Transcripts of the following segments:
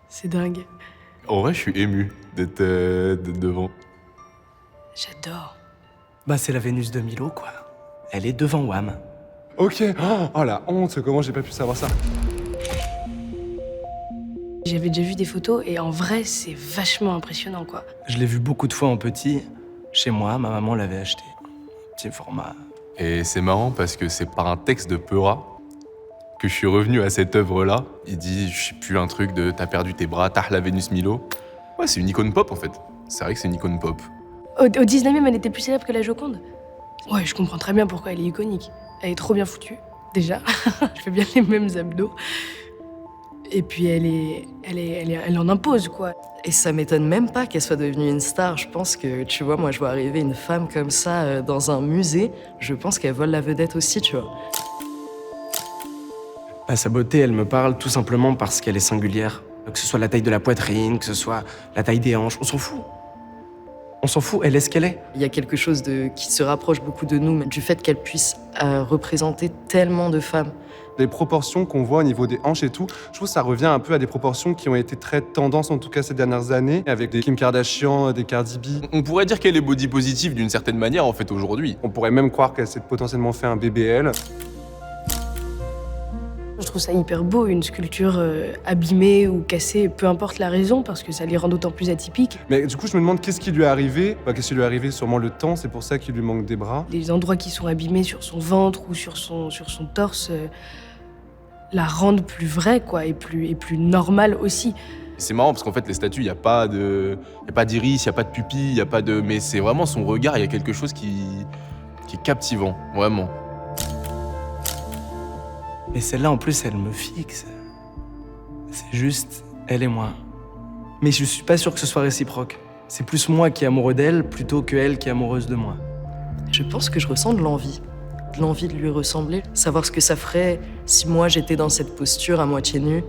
C'est dingue. En vrai, je suis ému d'être devant. J'adore. Bah, c'est la Vénus de Milo, quoi. Elle est devant Wham. Ok, oh la honte, comment j'ai pas pu savoir ça. J'avais déjà vu des photos et en vrai, c'est vachement impressionnant, quoi. Je l'ai vu beaucoup de fois en petit. Chez moi, ma maman l'avait acheté. Petit format. Et c'est marrant parce que c'est par un texte de Peura que je suis revenu à cette œuvre-là. Il dit, je sais plus, un truc de t'as perdu tes bras, t'as la Vénus Milo. Ouais, c'est une icône pop en fait. C'est vrai que c'est une icône pop. Au 19e, elle était plus célèbre que la Joconde. Ouais, je comprends très bien pourquoi elle est iconique. Elle est trop bien foutue, déjà. Je fais bien les mêmes abdos. Et puis elle en impose, quoi. Et ça m'étonne même pas qu'elle soit devenue une star. Je pense que, tu vois, moi je vois arriver une femme comme ça dans un musée. Je pense qu'elle vole la vedette aussi, tu vois. Bah, sa beauté, elle me parle tout simplement parce qu'elle est singulière. Que ce soit la taille de la poitrine, que ce soit la taille des hanches, on s'en fout. On s'en fout, elle est ce qu'elle est. Il y a quelque chose qui se rapproche beaucoup de nous, mais du fait qu'elle puisse représenter tellement de femmes. Les proportions qu'on voit au niveau des hanches et tout, je trouve que ça revient un peu à des proportions qui ont été très tendance, en tout cas ces dernières années, avec des Kim Kardashian, des Cardi B. On pourrait dire qu'elle est body positive d'une certaine manière en fait aujourd'hui. On pourrait même croire qu'elle s'est potentiellement fait un BBL. Je trouve ça hyper beau, une sculpture abîmée ou cassée, peu importe la raison, parce que ça les rend d'autant plus atypiques. Mais du coup, je me demande qu'est-ce qui lui est arrivé. Qu'est-ce qui lui est arrivé? Sûrement le temps, c'est pour ça qu'il lui manque des bras. Les endroits qui sont abîmés sur son ventre ou sur son torse la rendent plus vraie, quoi, et plus normale aussi. C'est marrant parce qu'en fait les statues, il y a pas d'iris, il y a pas de pupille, il y a pas de mais c'est vraiment son regard, il y a quelque chose qui est captivant, vraiment. Mais celle-là, en plus, elle me fixe. C'est juste elle et moi. Mais je suis pas sûr que ce soit réciproque. C'est plus moi qui est amoureux d'elle plutôt que elle qui est amoureuse de moi. Je pense que je ressens de l'envie de lui ressembler. Savoir ce que ça ferait si moi j'étais dans cette posture à moitié nue.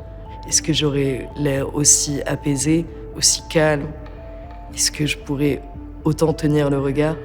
Est-ce que j'aurais l'air aussi apaisé, aussi calme? Est-ce que je pourrais autant tenir le regard?